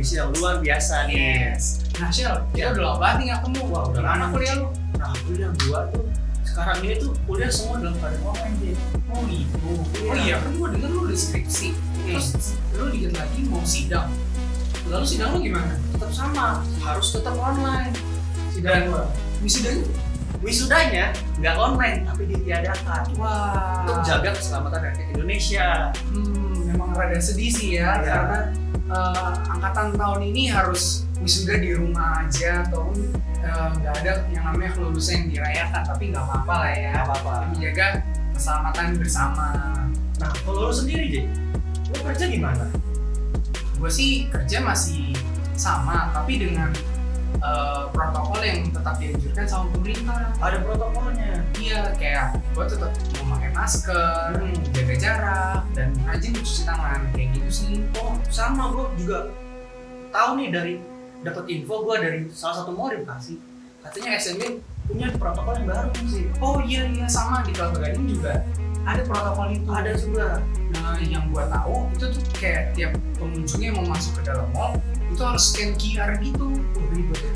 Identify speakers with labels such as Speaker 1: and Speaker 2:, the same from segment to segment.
Speaker 1: kondisi yang luar biasa nih.
Speaker 2: Yes. Nah, Shell, kita udah lama banget nih nggak ketemu.
Speaker 1: Wah, udah
Speaker 2: Gimana
Speaker 1: lama.
Speaker 2: kuliah lu?
Speaker 1: Nah, kuliah gua tuh sekarang ini tuh kuliah semua dalam keadaan online deh.
Speaker 2: Oh gitu. Oh iya, kan gua denger lu udah skripsi. Terus lu dikit lagi mau sidang. Lalu sidang lu gimana?
Speaker 1: Tetap sama, harus tetap online.
Speaker 2: Dan wisudanya?
Speaker 1: Wisudanya nggak online tapi ditiadakan
Speaker 2: Wah.
Speaker 1: untuk jaga keselamatan rakyat Indonesia.
Speaker 2: Memang rada sedih sih ya,
Speaker 1: Iya.
Speaker 2: karena angkatan tahun ini harus wisuda di rumah aja atau nggak ada yang namanya kelulusan yang dirayakan, tapi nggak apa-apa lah ya.
Speaker 1: Nggak apa-apa.
Speaker 2: Demi jaga keselamatan bersama.
Speaker 1: Nah, kalau lu sendiri, Jay, lu kerja gimana?
Speaker 2: Gue sih kerja masih sama, tapi dengan protokol yang tetap dianjurkan sama pemerintah.
Speaker 1: Ada protokolnya.
Speaker 2: Iya, kayak gue tetap memakai masker, jaga jarak, dan rajin cuci tangan, kayak gitu sih.
Speaker 1: Oh, sama bro, juga tahu nih dari dapat info gua dari salah satu murid kasih. Katanya SMB punya protokol yang baru sih.
Speaker 2: Oh iya sama di Kelapa Gading juga ada protokol itu.
Speaker 1: Ada juga.
Speaker 2: Nah, yang gua tahu itu tuh kayak tiap pengunjungnya mau masuk ke dalam mall itu harus scan QR gitu.
Speaker 1: Ribet ya.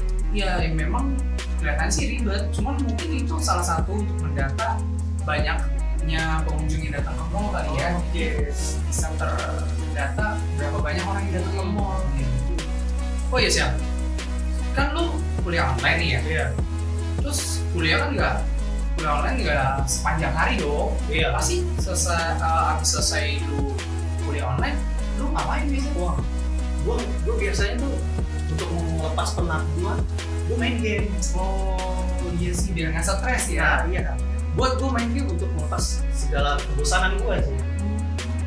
Speaker 2: Ya, memang kelihatan sih ribet, cuman mungkin itu salah satu untuk mendata banyaknya pengunjung yang datang ke mall kali ya.
Speaker 1: Oke.
Speaker 2: Bisa terdata berapa banyak orang yang datang ke mall gitu. Oh iya Syam, kan lu kuliah online nih ya?
Speaker 1: Iya.
Speaker 2: Terus kuliah online nggak sepanjang hari dong.
Speaker 1: Iya.
Speaker 2: Pasti abis selesai lu kuliah online, lu ngapain biasanya?
Speaker 1: Wah, gua biasanya tuh untuk melepas penat gua main game.
Speaker 2: Oh iya sih, biar nggak stres ya.
Speaker 1: Nah, iya. Gua main game untuk melepas segala kebosanan gua sih.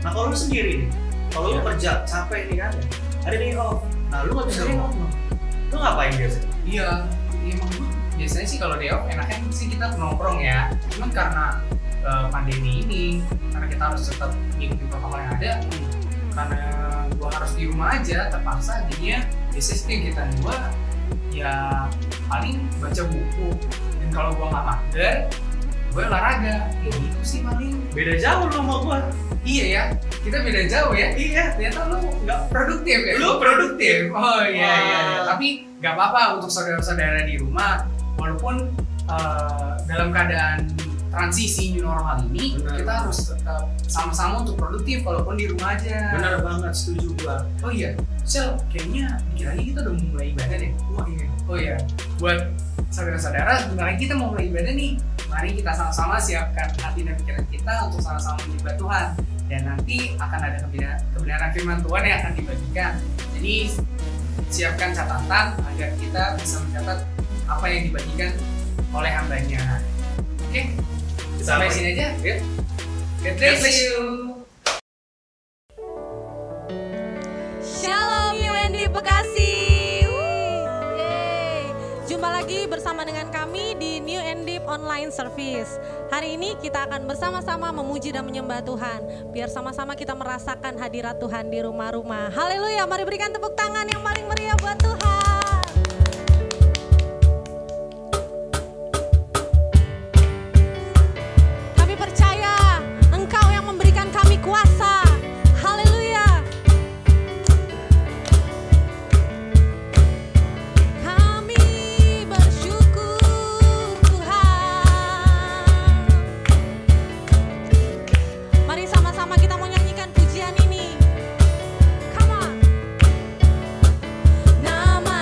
Speaker 1: Nah, kalau lu sendiri nih, kalau lu
Speaker 2: Iya.
Speaker 1: kerja capek nih kan, ada day off. Nah, lu nggak bisa
Speaker 2: Iya.
Speaker 1: day off. Lu ngapain biasanya?
Speaker 2: Iya, emang biasanya sih kalau day off enaknya sih kita nongkrong ya. Cuman karena pandemi ini, karena kita harus tetap ngikutin protokol yang ada, karena gua harus di rumah aja terpaksa, jadinya biasanya sih kegiatan gua ya paling baca buku. Dan kalau gua nggak mager, gua olahraga. Kayak gitu sih paling.
Speaker 1: Beda jauh lu sama gua.
Speaker 2: Iya ya, kita beda jauh ya.
Speaker 1: Iya.
Speaker 2: Ternyata lu nggak produktif ya?
Speaker 1: Lu produktif.
Speaker 2: Oh iya
Speaker 1: Wah.
Speaker 2: iya. Tapi nggak apa-apa untuk saudara-saudara di rumah, walaupun dalam keadaan transisi new normal ini,
Speaker 1: Benar.
Speaker 2: kita harus tetap sama-sama untuk produktif walaupun di rumah aja.
Speaker 1: Benar banget, setuju gua.
Speaker 2: Oh iya, Sel, kayaknya dikit lagi kita udah mulai ibadah deh.
Speaker 1: Wah, iya.
Speaker 2: Oh iya, buat saudara-saudara, sebentar lagi kita mau mulai ibadah nih. Mari kita sama-sama siapkan hati dan pikiran kita untuk sama-sama menyembah Tuhan. Dan nanti akan ada kebenaran firman Tuhan yang akan dibagikan. Jadi siapkan catatan agar kita bisa mencatat apa yang dibagikan oleh hambanya. Oke, sampai sini aja.
Speaker 1: Ya.
Speaker 2: God bless you.
Speaker 3: Shalom UND Bekasi. Yeay. Jumpa lagi bersama dengan kami di New and Deep Online Service. Hari ini kita akan bersama-sama memuji dan menyembah Tuhan. Biar sama-sama kita merasakan hadirat Tuhan di rumah-rumah. Haleluya, mari berikan tepuk tangan yang paling meriah buat Tuhan. Kami percaya Engkau yang memberikan kami kuasa. Haleluya. Kami bersyukur Tuhan. Mari sama-sama kita mau nyanyikan pujian ini. Come on. Nama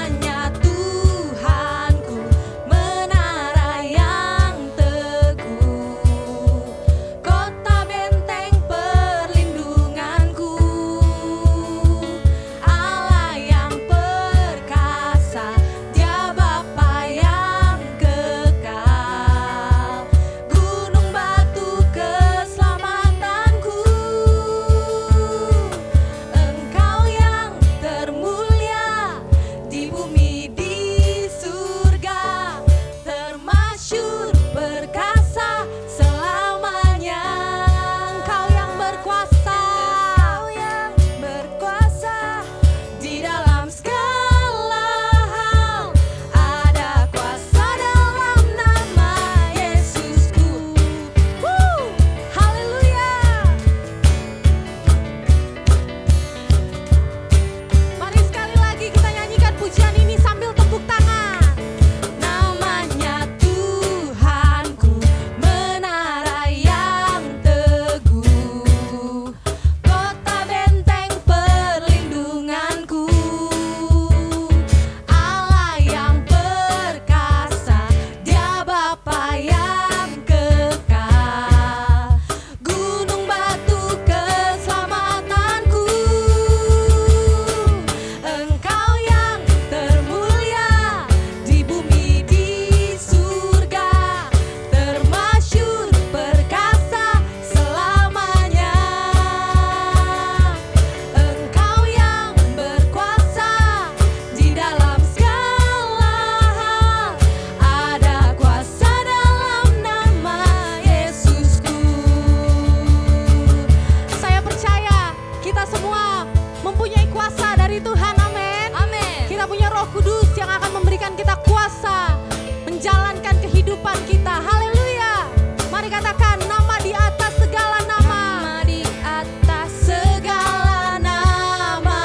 Speaker 3: Roh Kudus yang akan memberikan kita kuasa menjalankan kehidupan kita. Haleluya. Mari katakan nama di atas segala nama. Nama di atas segala nama.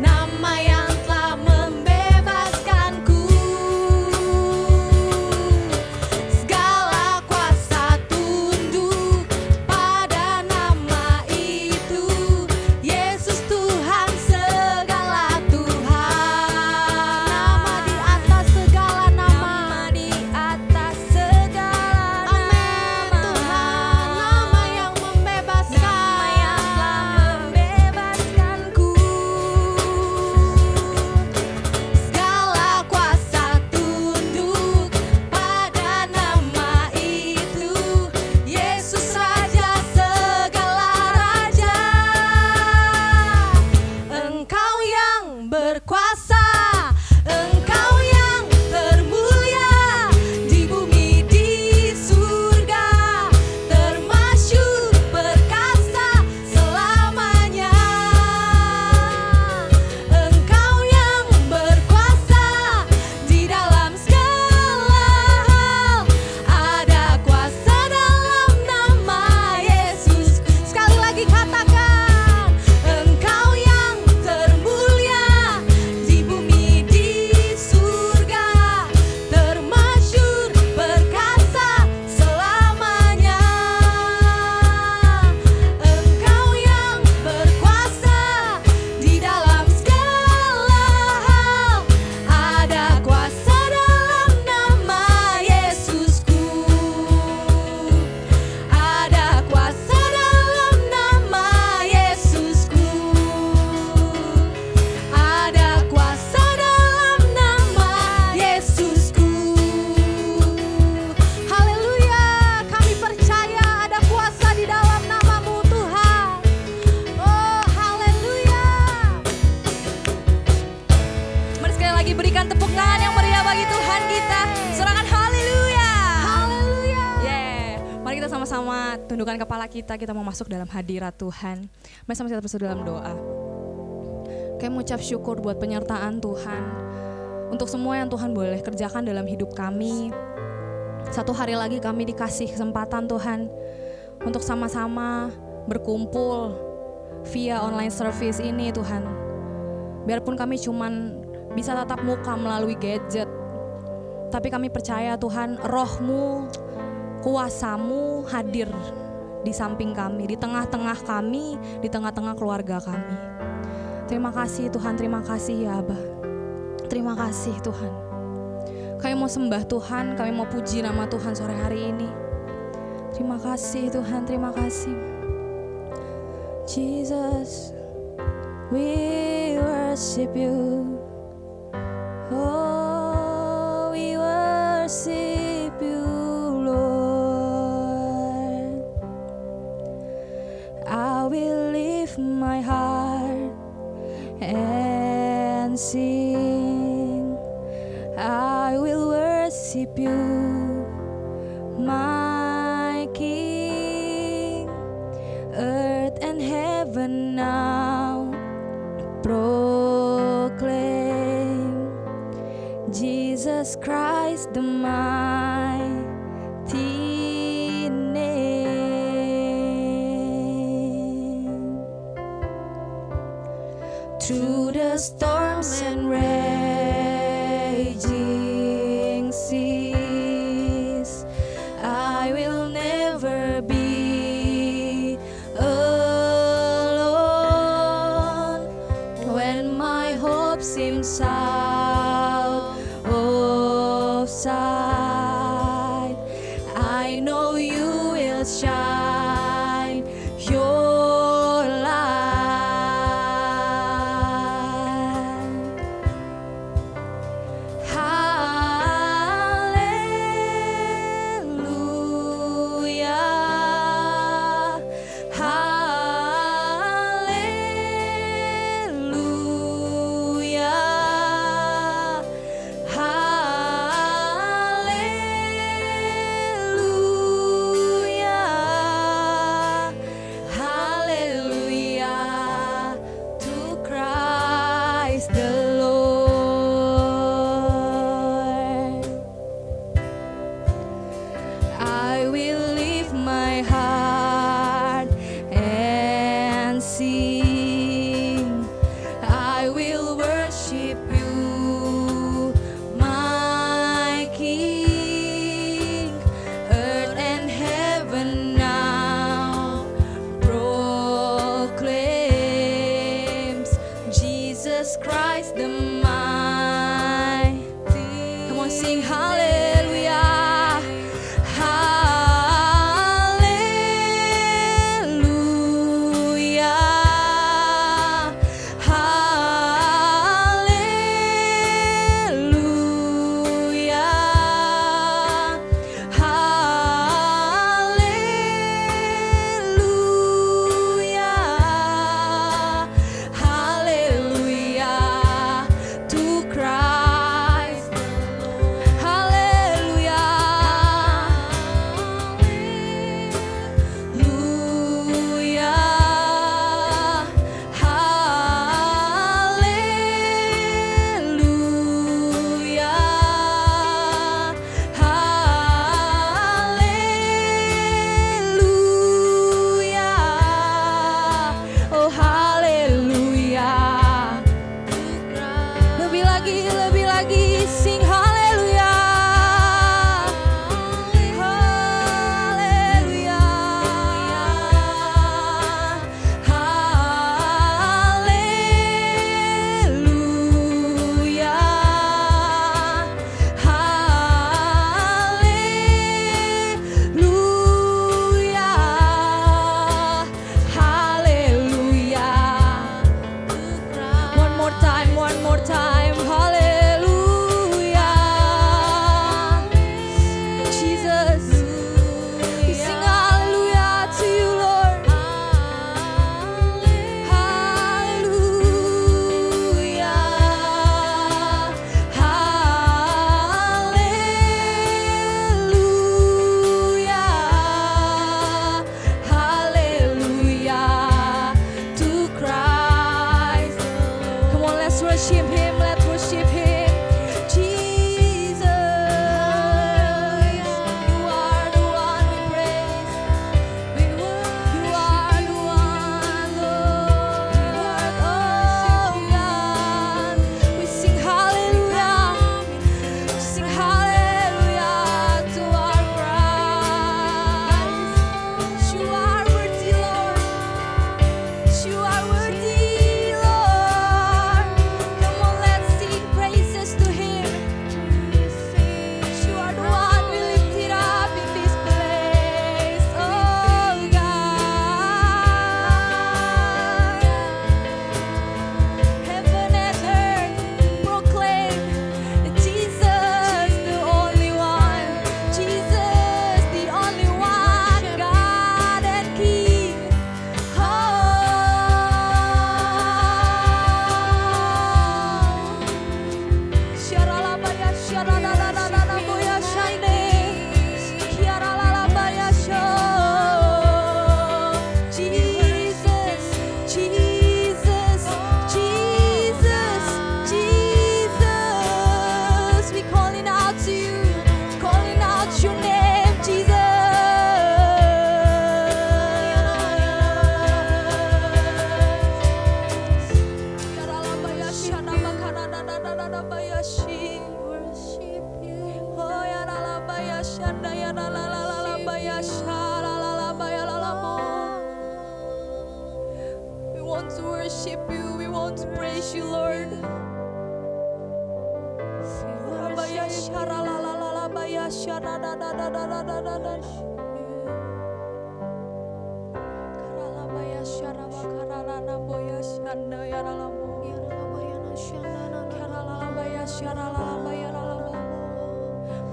Speaker 3: Nama yang telah membebaskanku. Segala kuasa tunduk pada nama itu. Yesus Tuhan segala Tuhan. Nama di atas segala nama. Nama di atas segala nama. Tuhan, nama yang membebaskan. Nama yang telah membebaskanku. Segala kuasa tunduk pada nama itu. Yesus Raja segala raja. Engkau yang berkuasa, Engkau yang termulia di bumi di surga, termasyur perkasa selamanya. Engkau yang berkuasa di dalam segala hal, ada kuasa dalam nama Yesus. Sekali lagi katakan, Engkau yang termulia di bumi di surga, termasyur perkasa selamanya. Engkau yang berkuasa di dalam segala hal, ada kuasa dalam nama Yesusku. Ada kuasa dalam nama Yesusku. Ada kuasa dalam nama Yesusku. Haleluya, kami percaya ada kuasa di dalam namamu Tuhan. Oh haleluya. Mari sekali lagi berikan tepuk tangan yang meriah bagi Tuhan kita. Sorakan haleluya. Haleluya. Mari kita sama-sama tundukkan kepala kita mau masuk dalam hadirat Tuhan. Mari sama-sama kita bersatu dalam doa. Kami mengucap syukur buat penyertaan Tuhan untuk semua yang Tuhan boleh kerjakan dalam hidup kami. Satu hari lagi kami dikasih kesempatan Tuhan untuk sama-sama berkumpul via online service ini Tuhan. Biarpun kami cuman bisa tatap muka melalui gadget, tapi kami percaya Tuhan, Roh-Mu, kuasa-Mu hadir di samping kami, di tengah-tengah kami, di tengah-tengah keluarga kami. Terima kasih Tuhan, terima kasih ya Abah. Terima kasih Tuhan. Kami mau sembah Tuhan, kami mau puji nama Tuhan sore hari ini. Terima kasih Tuhan, terima kasih. Jesus, we worship you. Oh, we worship you, Lord. I will lift my heart and sing. I will worship you, my King. Earth and heaven now proclaim Jesus Christ the mighty name. Through the storms and raging seas, I will never be alone. When my hope seems out of sight, I know you will shine your light. Hallelujah, hallelujah, hallelujah.
Speaker 4: worship you, my King. Earth and heaven now proclaims Jesus Christ the mighty. Come on, sing hallelujah.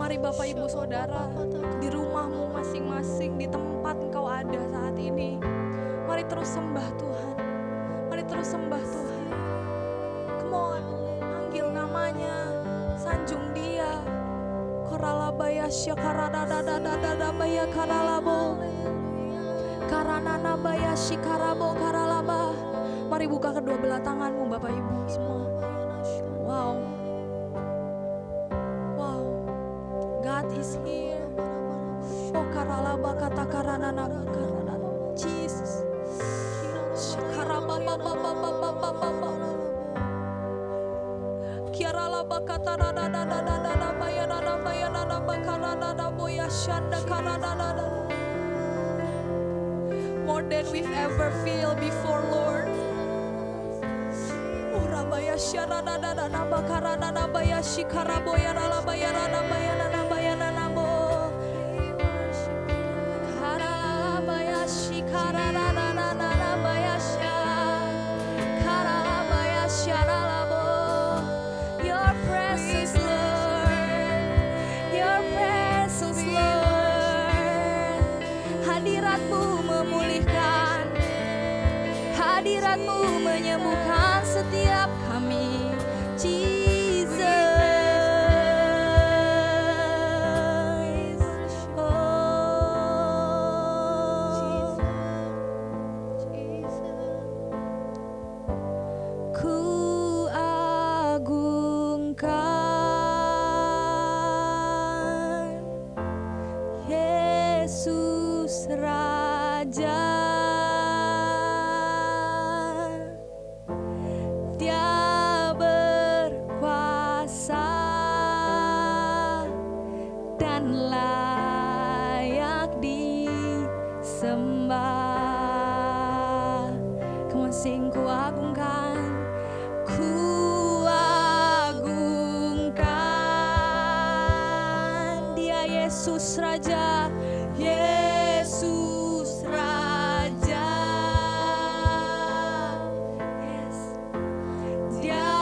Speaker 5: Mari Bapak Ibu Saudara, di rumahmu masing-masing, di tempat engkau ada saat ini, mari terus sembah Tuhan. Mari terus sembah Tuhan. Come on, panggil namanya, sanjung Dia. Koralabaya syakaradadadadadabaya karalabo. Karananabaya shikarabo karalaba. Mari buka kedua belah tanganmu Bapak Ibu semua. Wow. Wow. God is here. Oh karalaba kata karanana karana. Jesus. More than we've ever feel before, Lord. Urabaya sharadadadana bakarana baya shikaraboya ralabaya ranabaya nanabaya nanabo. Karabaya shikarana baya sha. Karabaya sharalabo. Your presence, Lord. Your presence, Lord. Hadiratmu memulihkan, hadiratmu menyembuhkan setiap kami, Jesus. Oh, ku agungkan Yesus Raja. Dia berkuasa dan layak disembah. Come on, sing, ku agungkan, ku agungkan Dia Yesus Raja, Yesus Raja. Yes. Dia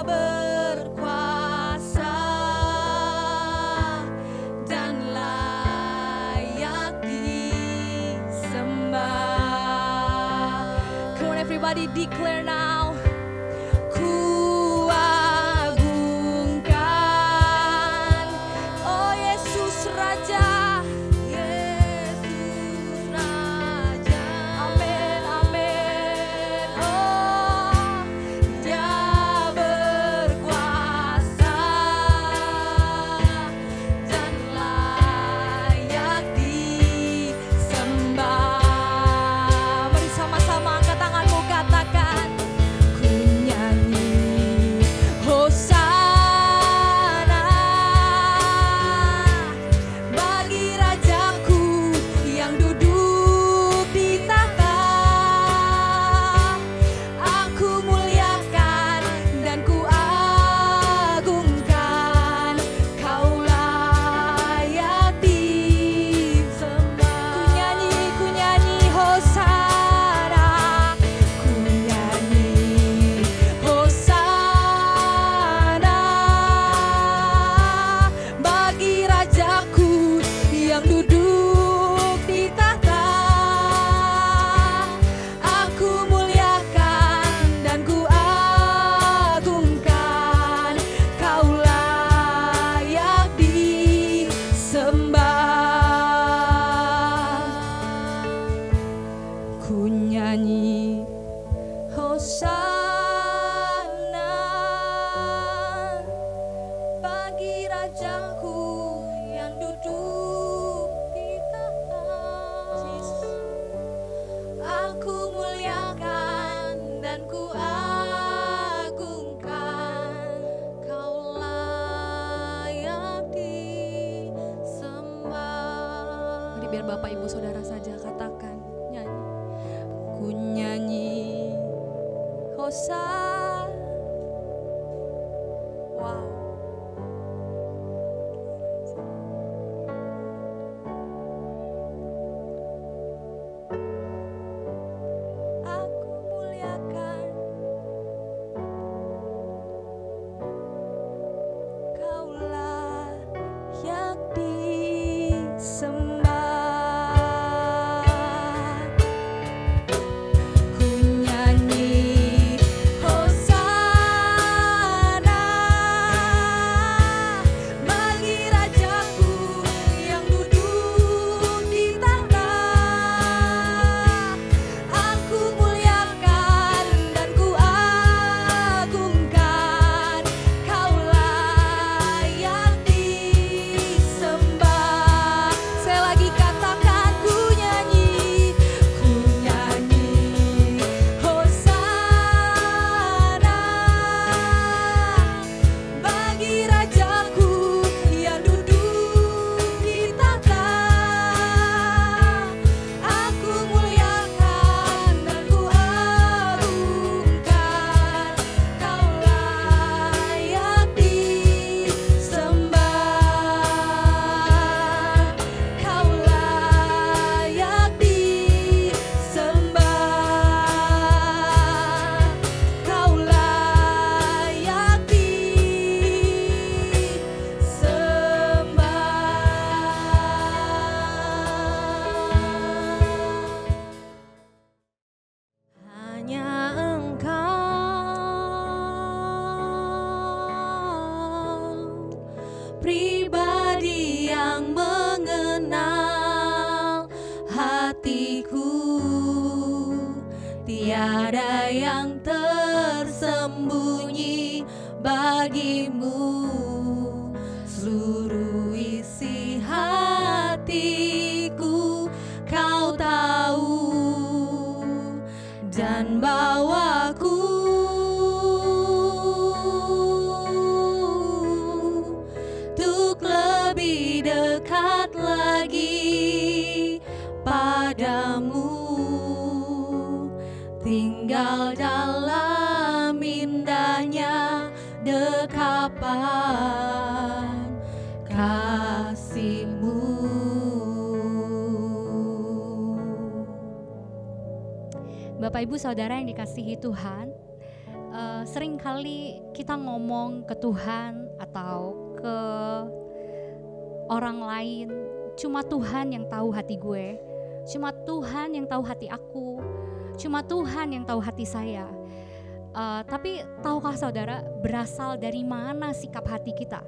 Speaker 5: berkuasa dan layak disembah. Come on, everybody declare now. Ku agungkan, oh Yesus Raja, Yesus Raja. Amin, amin. Oh, Dia berkuasa dan layak disembah. Mari sama-sama angkat tanganmu, katakan, ku nyanyi Hosana bagi Rajaku yang duduk di tahta. Aku muliakan dan ku agungkan, Kau layak disembah. Ku nyanyi Hosana, ku nyanyi Hosana bagi Rajaku yang duduk di tahta. Aku muliakan dan ku agungkan, Kau layak disembah. Ku nyanyi Hosana bagi Rajaku yang duduk di tahta. Aku muliakan dan ku agungkan, Kau layak disembah. Mari biar Bapak Ibu Saudara saja katakan, nyanyi. Ku nyanyi Hosana. Wow. Aku muliakan, Kau layak disembah. Ku nyanyi Hosana
Speaker 4: pribadi yang mengenal hatiku. Tiada yang tersembunyi bagimu, seluruh isi hatiku kau tahu, dan bawaku untuk lebih dekat lagi padamu, tinggal dalam indahnya dekapan kasih-Mu. Bapak Ibu Saudara yang dikasihi Tuhan, seringkali kita ngomong ke Tuhan atau ke orang lain, cuma Tuhan yang tahu hati gue, cuma Tuhan yang tahu hati aku, cuma Tuhan yang tahu hati saya. Tapi tahukah saudara, berasal dari mana sikap hati kita?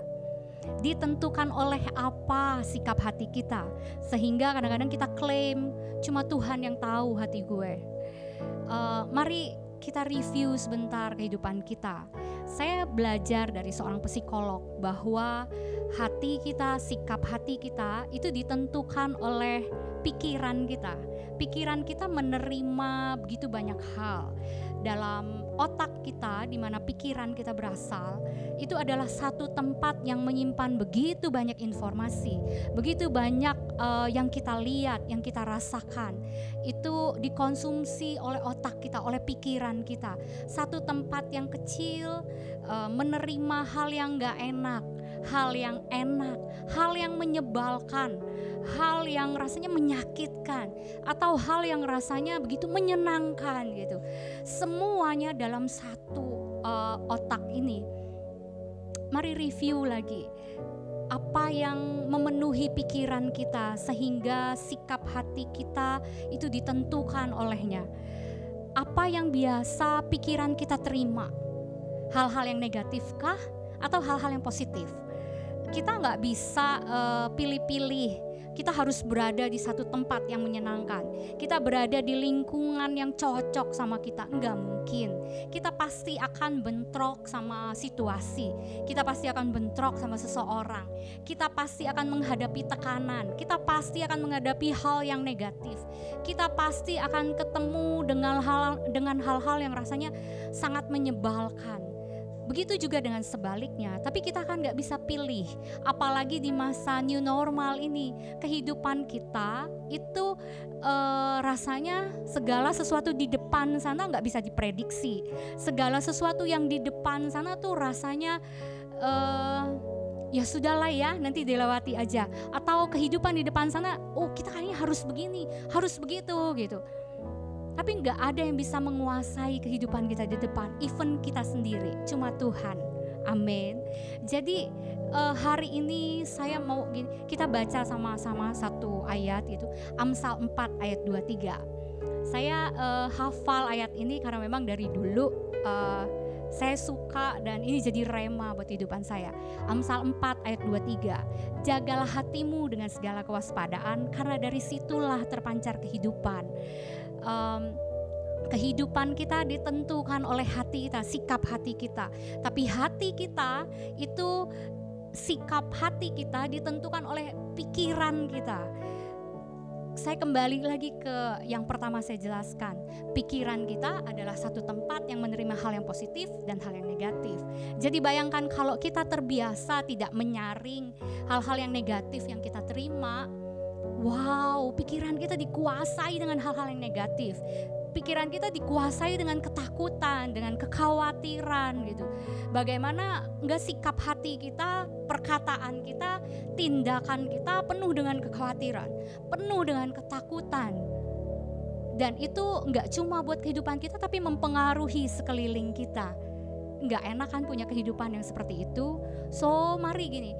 Speaker 4: Ditentukan oleh apa sikap hati kita? Sehingga kadang-kadang kita klaim, cuma Tuhan yang tahu hati gue. Mari kita review sebentar kehidupan kita. Saya belajar dari seorang psikolog bahwa hati kita, sikap hati kita itu ditentukan oleh pikiran kita. Pikiran kita menerima begitu banyak hal. Dalam otak kita, di mana pikiran kita berasal, itu adalah satu tempat yang menyimpan begitu banyak informasi, begitu banyak yang kita lihat, yang kita rasakan. Itu dikonsumsi oleh otak kita, oleh pikiran kita. Satu tempat yang kecil menerima hal yang gak enak, hal yang enak, hal yang menyebalkan, hal yang rasanya menyakitkan, atau hal yang rasanya begitu menyenangkan gitu. Semuanya dalam satu otak ini. Mari review lagi. Apa yang memenuhi pikiran kita sehingga sikap hati kita itu ditentukan olehnya. Apa yang biasa pikiran kita terima? Hal-hal yang negatifkah atau hal-hal yang positif? Kita nggak bisa pilih-pilih. Kita harus berada di satu tempat yang menyenangkan. Kita berada di lingkungan yang cocok sama kita. Enggak mungkin. Kita pasti akan bentrok sama situasi. Kita pasti akan bentrok sama seseorang. Kita pasti akan menghadapi tekanan. Kita pasti akan menghadapi hal yang negatif. Kita pasti akan ketemu dengan hal-hal yang rasanya sangat menyebalkan. Begitu juga dengan sebaliknya, tapi kita kan gak bisa pilih. Apalagi di masa new normal ini, kehidupan kita itu rasanya segala sesuatu di depan sana gak bisa diprediksi. Segala sesuatu yang di depan sana tuh rasanya ya sudahlah ya, nanti dilewati aja. Atau kehidupan di depan sana, oh kita kayaknya harus begini, harus begitu gitu. Tapi gak ada yang bisa menguasai kehidupan kita di depan, even kita sendiri, cuma Tuhan. Amin. Jadi hari ini saya mau kita baca sama-sama satu ayat, itu Amsal 4 ayat 23. Saya hafal ayat ini karena memang dari dulu saya suka dan ini jadi rema buat kehidupan saya. Amsal 4 ayat 23. Jagalah hatimu dengan segala kewaspadaan, karena dari situlah terpancar kehidupan. Kehidupan kita ditentukan oleh hati kita, sikap hati kita. Tapi hati kita itu, sikap hati kita ditentukan oleh pikiran kita. Saya kembali lagi ke yang pertama saya jelaskan. Pikiran kita adalah satu tempat yang menerima hal yang positif dan hal yang negatif. Jadi bayangkan kalau kita terbiasa tidak menyaring hal-hal yang negatif yang kita terima. Wow, pikiran kita dikuasai dengan hal-hal yang negatif. Pikiran kita dikuasai dengan ketakutan, dengan kekhawatiran gitu. Bagaimana enggak sikap hati kita, perkataan kita, tindakan kita penuh dengan kekhawatiran, penuh dengan ketakutan. Dan itu enggak cuma buat kehidupan kita, tapi mempengaruhi sekeliling kita. Enggak enak kan punya kehidupan yang seperti itu. So mari gini,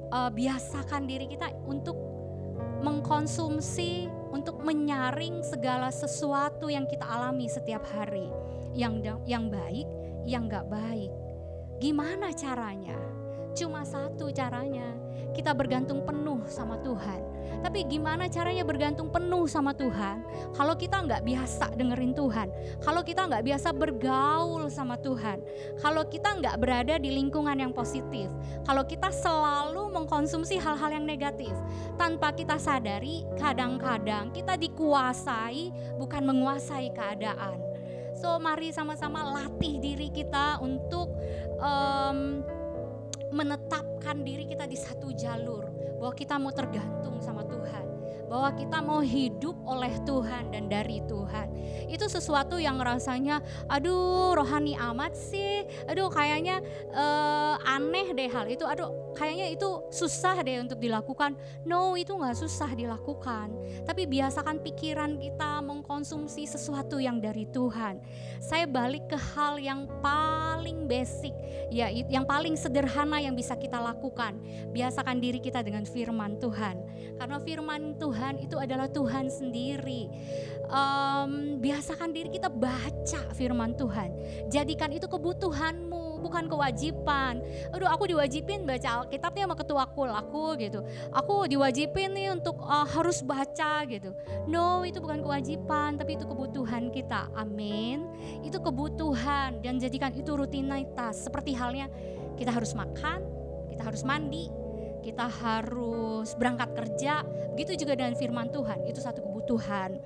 Speaker 4: biasakan diri kita untuk mengkonsumsi, untuk menyaring segala sesuatu yang kita alami setiap hari, yang baik, yang gak baik. Gimana caranya? Cuma satu caranya, kita bergantung penuh sama Tuhan. Tapi gimana caranya bergantung penuh sama Tuhan? Kalau kita nggak biasa dengerin Tuhan, kalau kita nggak biasa bergaul sama Tuhan, kalau kita nggak berada di lingkungan yang positif, kalau kita selalu mengkonsumsi hal-hal yang negatif, tanpa kita sadari kadang-kadang kita dikuasai bukan menguasai keadaan. So mari sama-sama latih diri kita untuk menetapkan diri kita di satu jalur, bahwa kita mau tergantung sama Tuhan, bahwa kita mau hidup oleh Tuhan dan dari Tuhan. Itu sesuatu yang rasanya aduh rohani amat sih, aduh kayaknya aneh deh hal itu, aduh kayaknya itu susah deh untuk dilakukan. No, itu gak susah dilakukan, tapi biasakan pikiran kita mengkonsumsi sesuatu yang dari Tuhan. Saya balik ke hal yang paling basic, ya yang paling sederhana yang bisa kita lakukan. Biasakan diri kita dengan firman Tuhan, karena firman Tuhan itu adalah Tuhan sendiri. Biasakan diri kita baca firman Tuhan, jadikan itu kebutuhanmu, bukan kewajiban. Aduh aku diwajibin baca Alkitab nih sama ketuaku aku gitu, aku diwajibin nih untuk harus baca gitu. No, itu bukan kewajiban, tapi itu kebutuhan kita. Amin. Itu kebutuhan, dan jadikan itu rutinitas. Seperti halnya kita harus makan, kita harus mandi, kita harus berangkat kerja. Begitu juga dengan firman Tuhan, itu satu kebutuhan.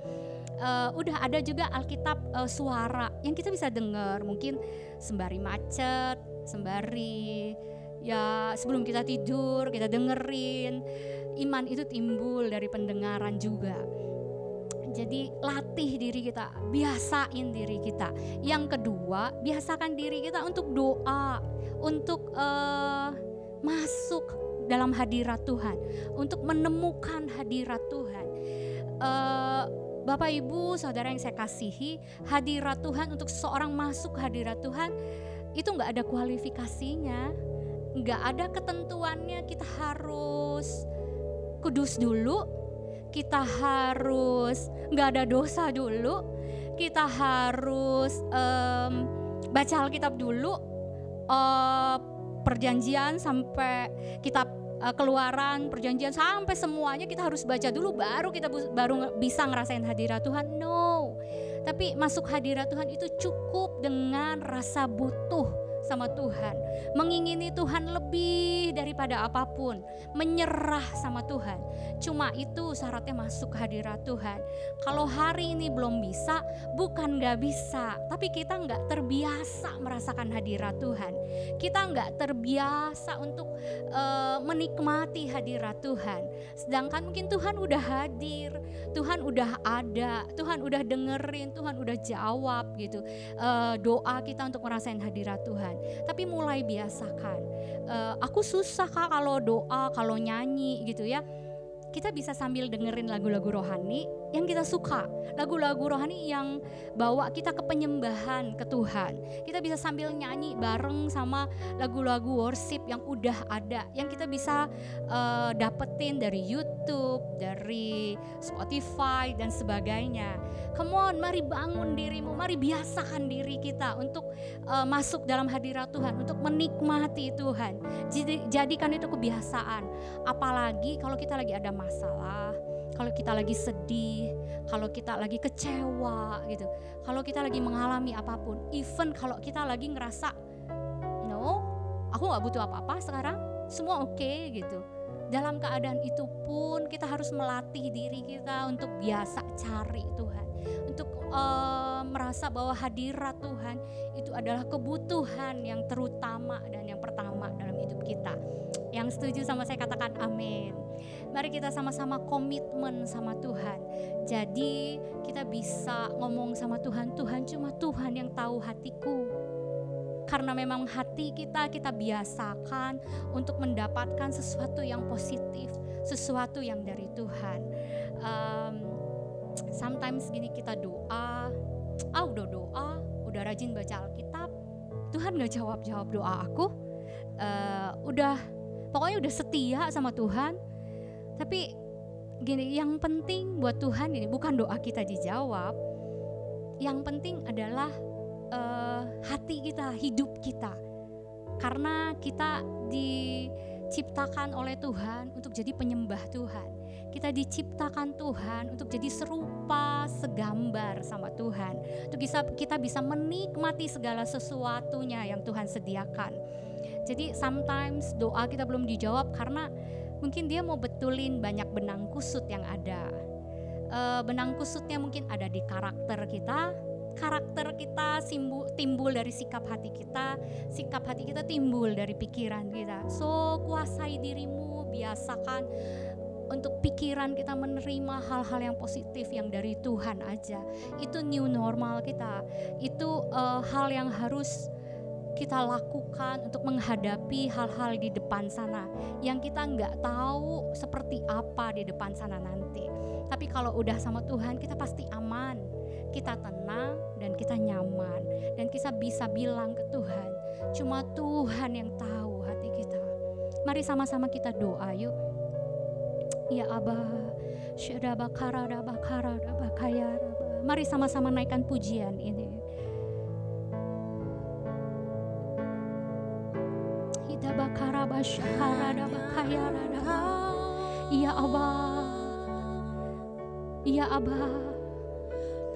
Speaker 4: Udah ada juga Alkitab suara yang kita bisa dengar, mungkin sembari macet, sembari ya sebelum kita tidur kita dengerin. Iman itu timbul dari pendengaran juga. Jadi latih diri kita, biasain diri kita. Yang kedua, biasakan diri kita untuk doa, untuk masuk dalam hadirat Tuhan, untuk menemukan hadirat Tuhan. Bapak Ibu Saudara yang saya kasihi, hadirat Tuhan, untuk seseorang masuk hadirat Tuhan itu gak ada kualifikasinya, gak ada ketentuannya. Kita harus kudus dulu, kita harus gak ada dosa dulu, kita harus baca Alkitab dulu, perjanjian sampai kitab Keluaran, perjanjian sampai semuanya kita harus baca dulu, baru kita baru bisa ngerasain hadirat Tuhan. No, tapi masuk hadirat Tuhan itu cukup dengan rasa butuh sama Tuhan, mengingini Tuhan lebih daripada apapun, menyerah sama Tuhan. Cuma itu syaratnya masuk hadirat Tuhan. Kalau hari ini belum bisa, bukan gak bisa, tapi kita gak terbiasa merasakan hadirat Tuhan. Kita gak terbiasa untuk menikmati hadirat Tuhan. Sedangkan mungkin Tuhan udah hadir, Tuhan udah ada, Tuhan udah dengerin, Tuhan udah jawab gitu doa kita untuk merasain hadirat Tuhan. Tapi mulai biasakan. Aku susah Kak kalau doa, kalau nyanyi gitu ya. Kita bisa sambil dengerin lagu-lagu rohani yang kita suka, lagu-lagu rohani yang bawa kita ke penyembahan ke Tuhan. Kita bisa sambil nyanyi bareng sama lagu-lagu worship yang udah ada, yang kita bisa dapetin dari YouTube, dari Spotify dan sebagainya. Come on, mari bangun dirimu, mari biasakan diri kita untuk masuk dalam hadirat Tuhan, untuk menikmati Tuhan. Jadikan itu kebiasaan. Apalagi kalau kita lagi ada masalah, kalau kita lagi sedih, kalau kita lagi kecewa gitu, kalau kita lagi mengalami apapun, even kalau kita lagi ngerasa no, aku gak butuh apa-apa sekarang, semua oke gitu. Dalam keadaan itu pun kita harus melatih diri kita untuk biasa cari Tuhan, untuk merasa bahwa hadirat Tuhan itu adalah kebutuhan yang terutama dan yang pertama dalam hidup kita. Yang setuju sama saya katakan amin. Mari kita sama-sama komitmen sama Tuhan. Jadi kita bisa ngomong sama Tuhan, Tuhan cuma Tuhan yang tahu hatiku. Karena memang hati kita biasakan untuk mendapatkan sesuatu yang positif, sesuatu yang dari Tuhan. Sometimes gini, kita doa, udah doa, udah rajin baca Alkitab, Tuhan gak jawab doa aku. Pokoknya udah setia sama Tuhan. Tapi gini, yang penting buat Tuhan ini bukan doa kita dijawab. Yang penting adalah hati kita, hidup kita. Karena kita diciptakan oleh Tuhan untuk jadi penyembah Tuhan. Kita diciptakan Tuhan untuk jadi serupa, segambar sama Tuhan. Untuk kita bisa menikmati segala sesuatunya yang Tuhan sediakan. Jadi sometimes doa kita belum dijawab karena mungkin dia mau betulin banyak benang kusut yang ada. Benang kusutnya mungkin ada di karakter kita. Karakter kita timbul dari sikap hati kita timbul dari pikiran kita. So kuasai dirimu, biasakan untuk pikiran kita menerima hal-hal yang positif yang dari Tuhan aja. Itu new normal kita. Itu hal yang harus kita lakukan untuk menghadapi hal-hal di depan sana yang kita nggak tahu seperti apa di depan sana nanti. Tapi kalau udah sama Tuhan kita pasti aman, kita tenang dan kita nyaman, dan kita bisa bilang ke Tuhan, cuma Tuhan yang tahu hati kita. Mari sama-sama kita doa yuk. Ya Aba, syadabakara dabakara dabakaya. Mari sama-sama naikkan pujian ini. Hidabakara basyakara dabakaya dabakaya. Ya Aba, ya Aba,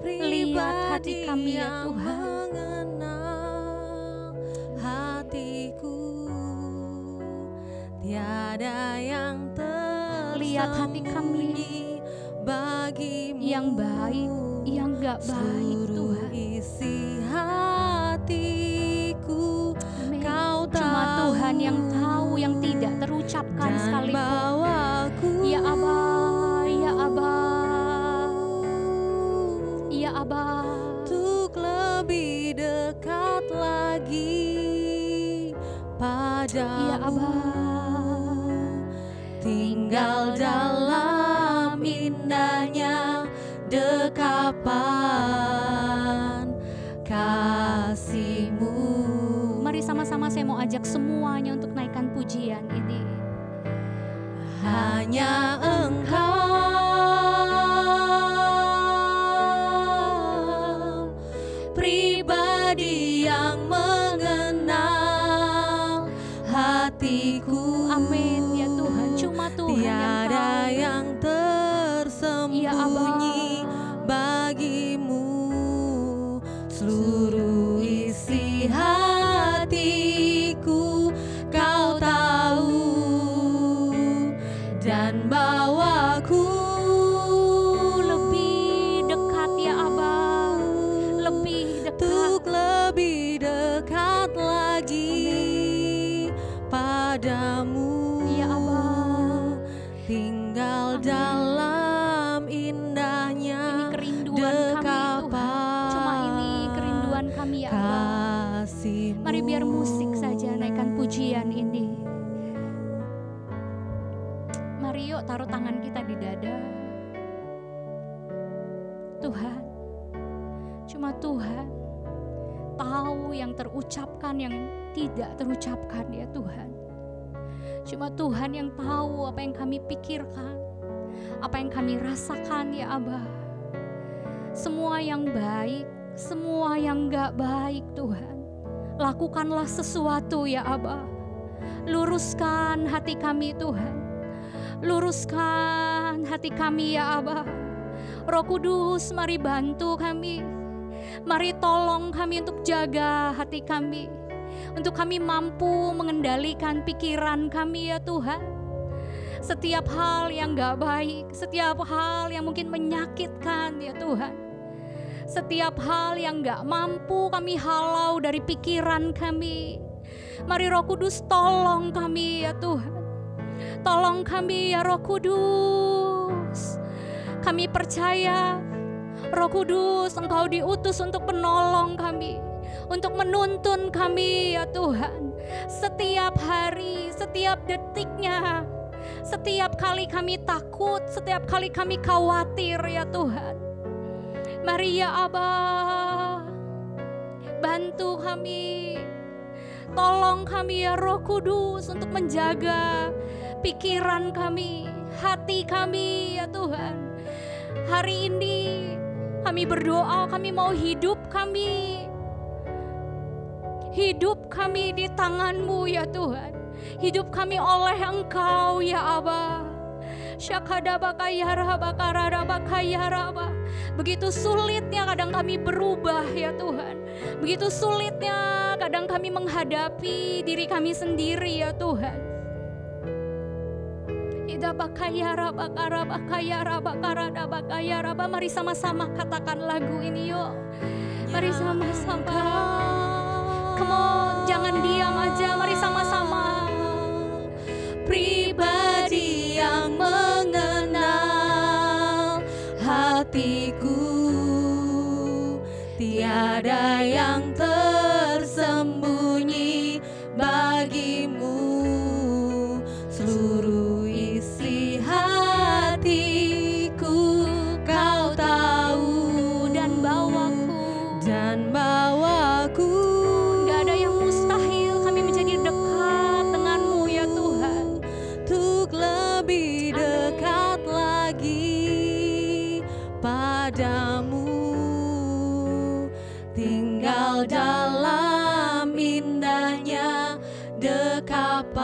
Speaker 4: lihat hati kami ya Tuhan.
Speaker 3: Mengenal hatiku, tiada yang
Speaker 4: Lihat hati kami
Speaker 3: bagimu,
Speaker 4: yang baik, yang gak baik Tuhan.
Speaker 3: Isi hatiku,
Speaker 4: Amin.
Speaker 3: Kau
Speaker 4: Cuma
Speaker 3: tahu,
Speaker 4: Tuhan yang tahu, yang tidak terucapkan
Speaker 3: dan
Speaker 4: sekalipun.
Speaker 3: bawaku,
Speaker 4: Ya Aba, ya Aba, ya Aba,
Speaker 3: untuk lebih dekat lagi padamu.
Speaker 4: ya Aba,
Speaker 3: Tinggal dalam indahnya dekapan kasih-Mu.
Speaker 4: Mari sama-sama saya mau ajak semuanya untuk naikkan pujian ini.
Speaker 3: Hanya Engkau pribadi yang mengenal hatiku.
Speaker 4: Amin ya Tuhan, cuma Tuhan
Speaker 3: Tiada
Speaker 4: yang
Speaker 3: yang tersembunyi bagimu. Seluruh isi hatiku Kau tahu, dan bawaku
Speaker 4: lebih dekat ya Aba, lebih dekat.
Speaker 3: untuk lebih dekat lagi padamu.
Speaker 4: Ya Aba,
Speaker 3: Tinggal
Speaker 4: Amin.
Speaker 3: dalam indahnya
Speaker 4: ini kerinduan kami Tuhan. Cuma ini kerinduan kami ya Aba.
Speaker 3: kasih-Mu.
Speaker 4: Mari biar musik saja naikkan pujian ini. Mari yuk taruh tangan kita di dada. Tuhan, cuma Tuhan tahu yang terucapkan, yang tidak terucapkan ya Tuhan. Cuma Tuhan yang tahu apa yang kami pikirkan, apa yang kami rasakan ya Aba. Semua yang baik, semua yang gak baik Tuhan, lakukanlah sesuatu ya Aba. Luruskan hati kami Tuhan, luruskan hati kami ya Aba. Roh Kudus mari bantu kami, mari tolong kami untuk jaga hati kami, untuk kami mampu mengendalikan pikiran kami ya Tuhan. Setiap hal yang gak baik, setiap hal yang mungkin menyakitkan ya Tuhan, setiap hal yang gak mampu kami halau dari pikiran kami, mari Roh Kudus tolong kami ya Tuhan. Tolong kami ya Roh Kudus. Kami percaya Roh Kudus Engkau diutus untuk menolong kami, untuk menuntun kami ya Tuhan. Setiap hari, setiap detiknya, setiap kali kami takut, setiap kali kami khawatir ya Tuhan. Mari ya Aba, bantu kami, tolong kami ya Roh Kudus untuk menjaga pikiran kami, hati kami ya Tuhan. Hari ini kami berdoa, kami mau hidup kami Hidup kami di tangan-Mu ya Tuhan. Hidup kami oleh Engkau ya Aba. Begitu sulitnya kadang kami berubah ya Tuhan. Begitu sulitnya kadang kami menghadapi diri kami sendiri ya Tuhan. Mari sama-sama katakan lagu ini yuk. Mari sama-sama. Come on, jangan diam aja, mari sama-sama. Pribadi yang mengenal hatiku, tiada yang tersembunyi bagimu. Seluruh isi hatiku Kau tahu, dan bawaku. Gak ada yang mustahil kami menjadi dekat denganmu ya Tuhan. Untuk lebih dekat lagi padamu, tinggal dalam indahnya dekapan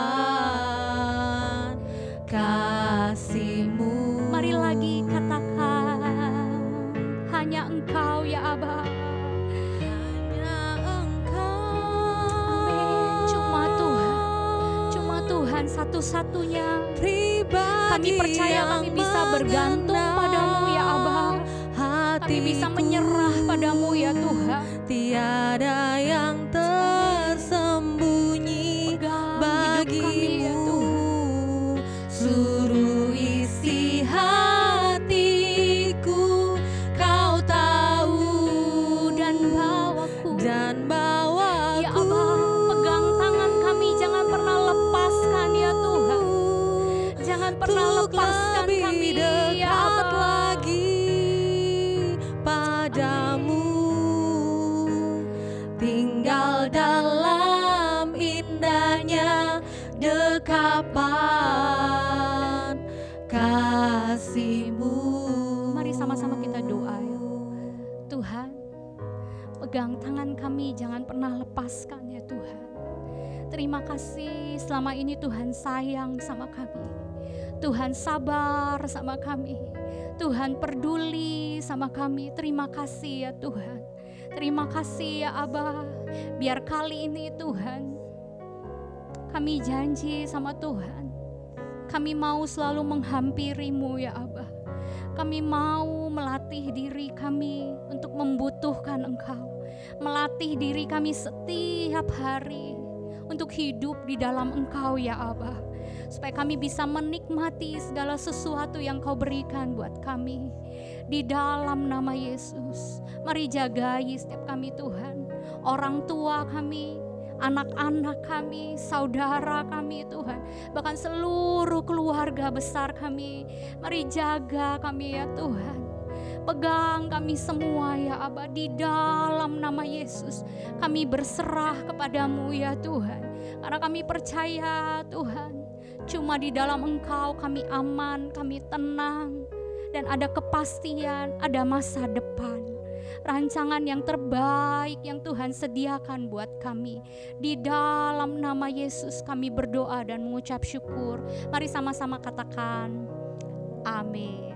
Speaker 4: kasih-Mu. Mari lagi katakan, hanya Engkau ya Aba. Hanya Engkau. Amin. Cuma Tuhan satu-satunya. Kami percaya kami bisa bergantung padamu ya Aba. Kami bisa menyerah padamu ya Tuhan. Tiada yang tersembunyi bagimu. Seluruh isi hatiku Kau tahu, dan bawaku. Ya Aba, pegang tangan kami, jangan pernah lepaskan ya Tuhan. Jangan pernah lepaskan kami ya Aba. Lagi padamu, tinggal dalam indahnya dekapan kasih-Mu. Mari sama-sama kita doa ya. Tuhan, pegang tangan kami, jangan pernah lepaskan ya Tuhan. Terima kasih selama ini Tuhan sayang sama kami. Tuhan sabar sama kami. Tuhan peduli sama kami. Terima kasih ya Tuhan. Terima kasih ya Aba. Biar kali ini Tuhan, kami janji sama Tuhan, kami mau selalu menghampiri-Mu ya Aba. Kami mau melatih diri kami untuk membutuhkan Engkau. Melatih diri kami setiap hari untuk hidup di dalam Engkau ya Aba. Supaya kami bisa menikmati segala sesuatu yang Kau berikan buat kami. Di dalam nama Yesus, mari jagai setiap kami Tuhan. Orang tua kami, anak-anak kami, saudara kami Tuhan, bahkan seluruh keluarga besar kami, mari jaga kami ya Tuhan. Pegang kami semua ya Aba, di dalam nama Yesus kami berserah kepadamu ya Tuhan. Karena kami percaya Tuhan, cuma di dalam Engkau kami aman, kami tenang, dan ada kepastian, ada masa depan. Rancangan yang terbaik yang Tuhan sediakan buat kami. Di dalam nama Yesus kami berdoa dan mengucap syukur. Mari sama-sama katakan amin.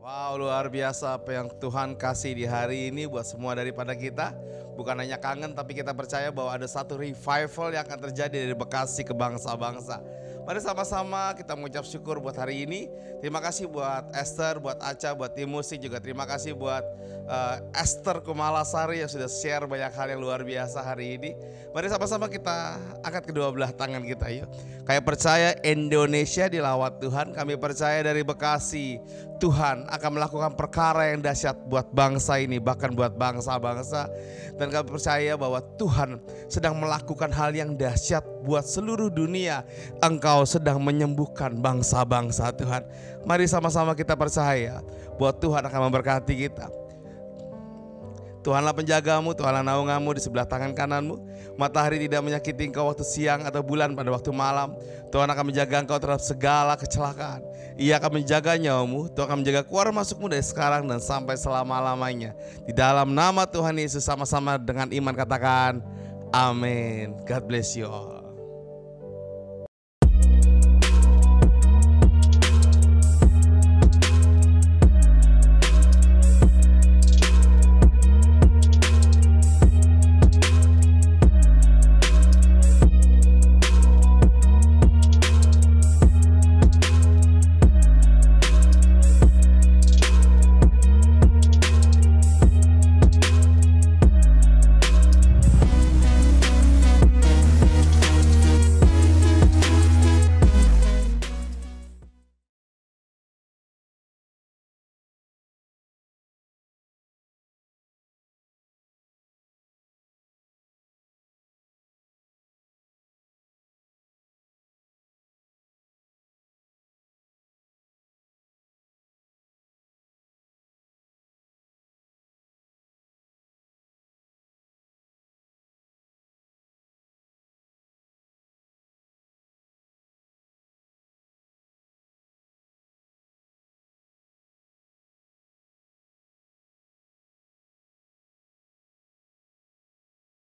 Speaker 6: Wow, luar biasa apa yang Tuhan kasih di hari ini buat semua daripada kita. Bukan hanya kangen, tapi kita percaya bahwa ada satu revival yang akan terjadi dari Bekasi ke bangsa-bangsa. Mari sama-sama kita mengucap syukur buat hari ini. Terima kasih buat Esther, buat Aca, buat tim musik juga. Terima kasih buat Esther Kumalasari yang sudah share banyak hal yang luar biasa hari ini. Mari sama-sama kita angkat kedua belah tangan kita yuk. Kami percaya Indonesia dilawat Tuhan. Kami percaya dari Bekasi Tuhan akan melakukan perkara yang dahsyat buat bangsa ini, bahkan buat bangsa-bangsa. Dan kami percaya bahwa Tuhan sedang melakukan hal yang dahsyat buat seluruh dunia. Engkau sedang menyembuhkan bangsa-bangsa Tuhan. Mari sama-sama kita percaya bahwa Tuhan akan memberkati kita. Tuhanlah penjagamu, Tuhanlah naunganmu di sebelah tangan kananmu. Matahari tidak menyakiti engkau waktu siang atau bulan pada waktu malam. Tuhan akan menjaga engkau terhadap segala kecelakaan. Ia akan menjaga nyawamu, Tuhan akan menjaga keluar masukmu dari sekarang dan sampai selama-lamanya. Di dalam nama Tuhan Yesus sama-sama dengan iman katakan Amin. God bless you all.